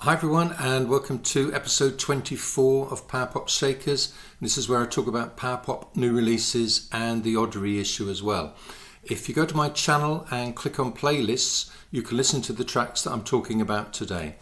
Hi everyone, and welcome to episode 24 of Power Pop Shakers. This is where I talk about Power Pop new releases and the odd reissue as well. If you go to my channel and click on playlists, you can listen to the tracks that I'm talking about today.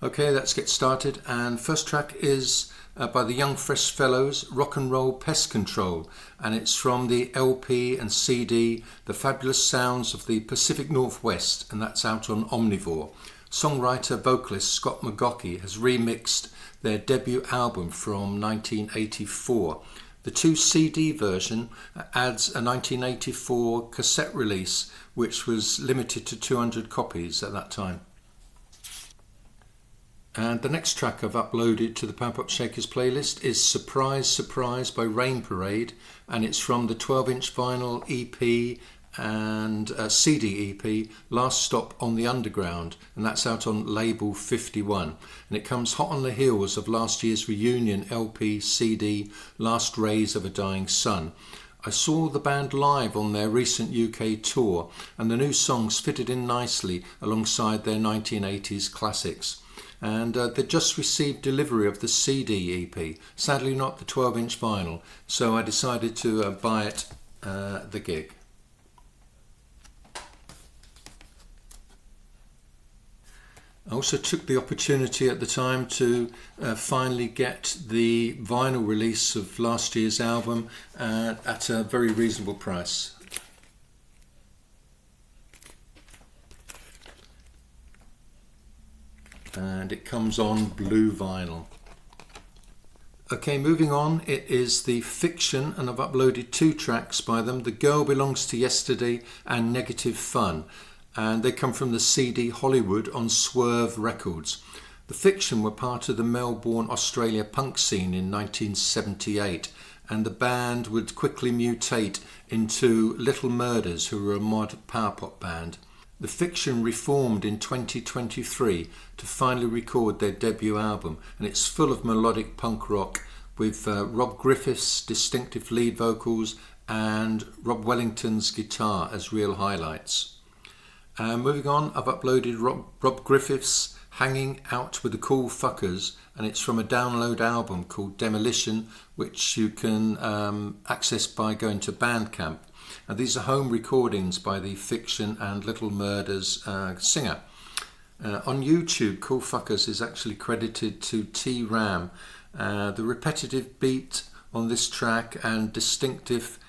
Okay, let's get started. And first track is by the Young Fresh Fellows, Rock and Roll Pest Control, and it's from the LP and CD The Fabulous Sounds of the Pacific Northwest, and that's out on Omnivore. Songwriter vocalist Scott McGaughey has remixed their debut album from 1984. The 2 CD version adds a 1984 cassette release, which was limited to 200 copies at that time. And the next track I've uploaded to the Power Pop Shakers playlist is Surprise Surprise by Rain Parade, and it's from the 12-inch vinyl EP and CD EP Last Stop on the Underground, and that's out on label 51, and it comes hot on the heels of last year's reunion LP CD Last Rays of a Dying Sun. I saw the band live on their recent UK tour, and the new songs fitted in nicely alongside their 1980s classics. And they just received delivery of the CD EP, sadly not the 12-inch vinyl, so I decided to buy it at the gig. I also took the opportunity at the time to finally get the vinyl release of last year's album at a very reasonable price. And it comes on blue vinyl. Okay, moving on, it is The Fiction, and I've uploaded 2 tracks by them, The Girl Belongs to Yesterday and Negative Fun. And they come from the CD Hollywood on Swerve Records. The Fiction were part of the Melbourne, Australia punk scene in 1978, and the band would quickly mutate into Little Murders, who were a mod power pop band. The Fiction reformed in 2023 to finally record their debut album, and it's full of melodic punk rock with Rob Griffith's distinctive lead vocals and Rob Wellington's guitar as real highlights. Moving on, I've uploaded Rob Griffith's Hanging Out with the Cool Fuckers, and it's from a download album called Demolition, which you can access by going to Bandcamp. And these are home recordings by the Fiction and Little Murders singer. On YouTube, Cool Fuckers is actually credited to R.E.M. The repetitive beat on this track and distinctive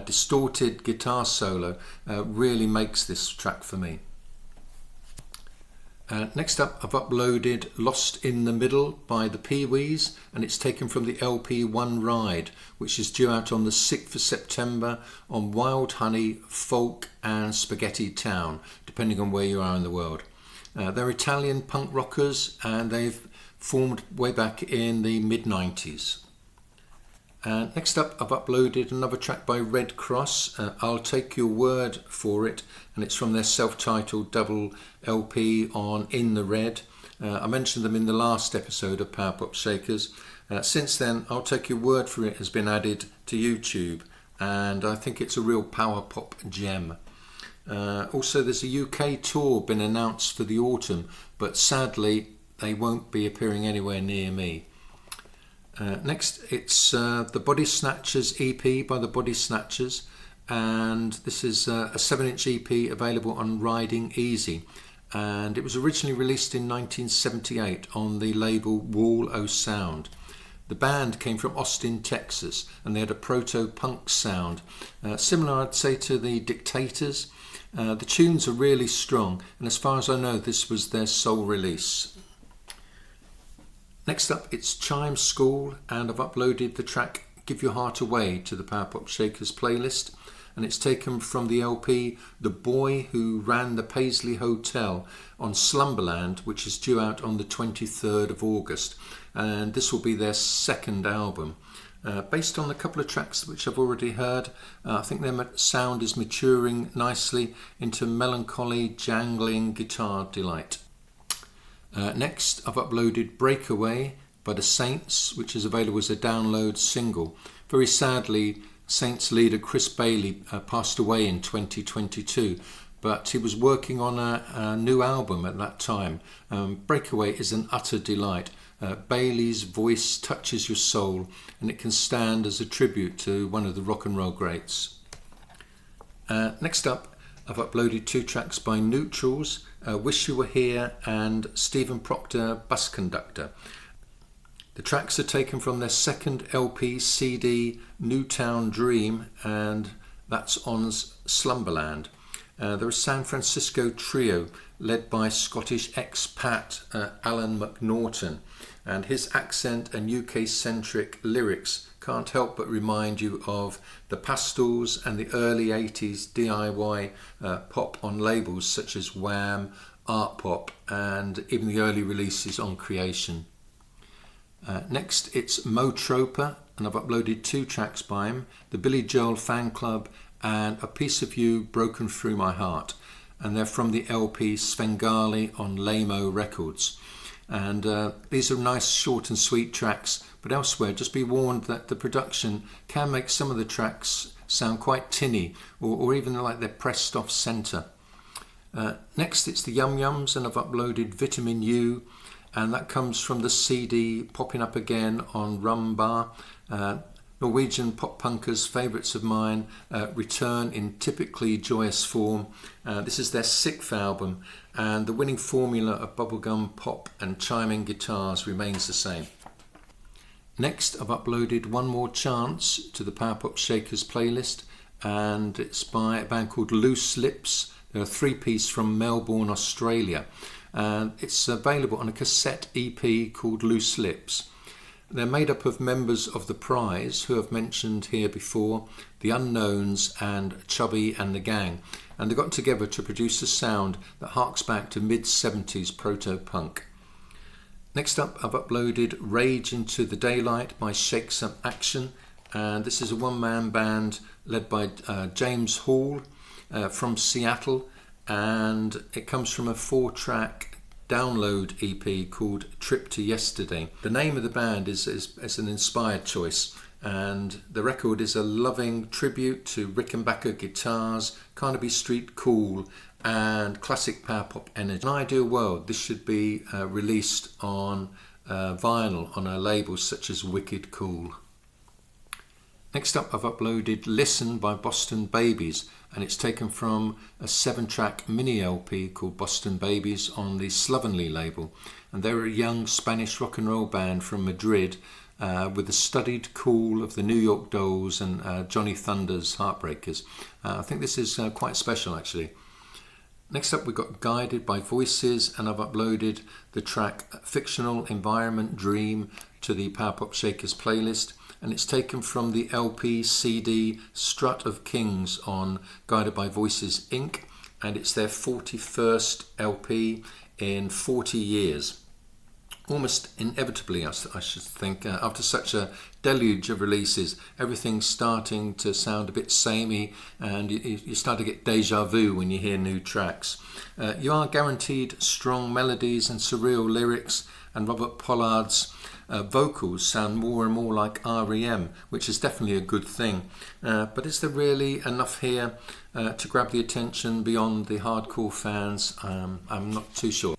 distorted guitar solo really makes this track for me. Next up, I've uploaded Lost in the Middle by the Pee-wees, and it's taken from the LP One Ride, which is due out on the 6th of September on Wild Honey, Folk and Spaghetti Town, depending on where you are in the world. They're Italian punk rockers, and they've formed way back in the mid-90s. Next up, I've uploaded another track by Red Cross, I'll Take Your Word for It, and it's from their self-titled double LP on In the Red. I mentioned them in the last episode of Power Pop Shakers. Since then, I'll Take Your Word for It has been added to YouTube, and I think it's a real power pop gem. Also, there's a UK tour been announced for the autumn, but sadly they won't be appearing anywhere near me. Next, it's the Bodysnatchers EP by the Bodysnatchers, and this is a 7-inch EP available on Riding Easy, and it was originally released in 1978 on the label Wall O Sound. The band came from Austin, Texas, and they had a proto-punk sound, similar I'd say to the Dictators. The tunes are really strong, and as far as I know, this was their sole release. Next up, it's Chime School, and I've uploaded the track Give Your Heart Away to the Power Pop Shakers playlist, and it's taken from the LP The Boy Who Ran the Paisley Hotel on Slumberland, which is due out on the 23rd of August, and this will be their second album. Based on a couple of tracks which I've already heard, I think their sound is maturing nicely into melancholy, jangling guitar delight. Next, I've uploaded Breakaway by the Saints, which is available as a download single. Very sadly, Saints leader Chris Bailey passed away in 2022, but he was working on a new album at that time. Breakaway is an utter delight. Bailey's voice touches your soul, and it can stand as a tribute to one of the rock and roll greats. Next up, I've uploaded 2 tracks by Neutrals, Wish You Were Here and Stephen Proctor, Bus Conductor. The tracks are taken from their second LP CD, Newtown Dream, and that's on Slumberland. They're a San Francisco trio led by Scottish expat Alan McNaughton, and his accent and UK-centric lyrics can't help but remind you of the Pastels and the early 80s DIY pop on labels such as Wham, Art Pop, and even the early releases on Creation. Next, it's Mo Troper, and I've uploaded 2 tracks by him, the Billy Joel Fan Club and A Piece of You Broken Through My Heart, and they're from the LP Svengali on Lowe Records. And these are nice short and sweet tracks, but elsewhere just be warned that the production can make some of the tracks sound quite tinny or even like they're pressed off centre. Next, it's the Yum Yums, and I've uploaded Vitamin U, and that comes from the CD Popping Up Again on Rumbar. Norwegian pop punkers, favourites of mine, return in typically joyous form. This is their 6th album, and the winning formula of bubblegum pop and chiming guitars remains the same. Next, I've uploaded One More Chance to the Power Pop Shakers playlist, and it's by a band called Loose Lips. They're a 3-piece from Melbourne, Australia, and it's available on a cassette EP called Loose Lips. They're made up of members of The Prize, who I've mentioned here before, The Unknowns and Chubby and the Gang, and they got together to produce a sound that harks back to mid-70s proto-punk. Next up, I've uploaded Rage Into the Daylight by Shake Some Action, and this is a one-man band led by James Hall from Seattle, and it comes from a 4-track download EP called Trip to Yesterday. The name of the band is an inspired choice, and the record is a loving tribute to Rickenbacker guitars, Carnaby Street cool, and classic power pop energy. In an ideal world, this should be released on vinyl on a label such as Wicked Cool. Next up, I've uploaded Listen by Boston Babies, and it's taken from a 7-track mini LP called Boston Babies on the Slovenly label, and they're a young Spanish rock and roll band from Madrid with the studied cool of the New York Dolls and Johnny Thunder's Heartbreakers. I think this is quite special actually. Next up, we've got Guided by Voices, and I've uploaded the track Fictional Environment Dream to the Power Pop Shakers playlist, and it's taken from the LP CD Strut of Kings on Guided by Voices Inc., and it's their 41st LP in 40 years. Almost inevitably, I should think, after such a deluge of releases, everything's starting to sound a bit samey, and you start to get deja vu when you hear new tracks. You are guaranteed strong melodies and surreal lyrics, and Robert Pollard's vocals sound more and more like R.E.M, which is definitely a good thing. But is there really enough here to grab the attention beyond the hardcore fans? I'm not too sure.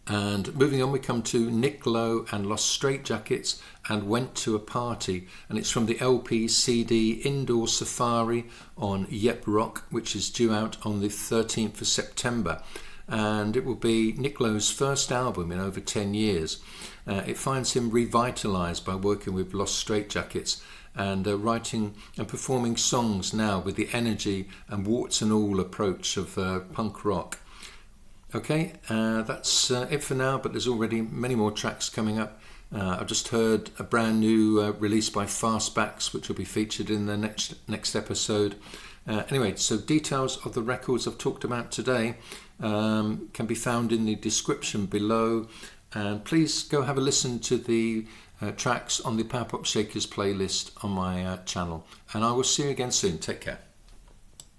And moving on, we come to Nick Lowe and Lost Straitjackets and Went to a Party, and it's from the LP CD Indoor Safari on Yep Rock, which is due out on the 13th of September, and it will be Nick Lowe's first album in over 10 years. It finds him revitalised by working with Lost Straitjackets and writing and performing songs now with the energy and warts and all approach of punk rock. Okay, that's it for now, but there's already many more tracks coming up. I've just heard a brand new release by Fastbacks, which will be featured in the next episode. Anyway, so details of the records I've talked about today can be found in the description below, and please go have a listen to the tracks on the Power Pop Shakers playlist on my channel, and I will see you again soon. Take care.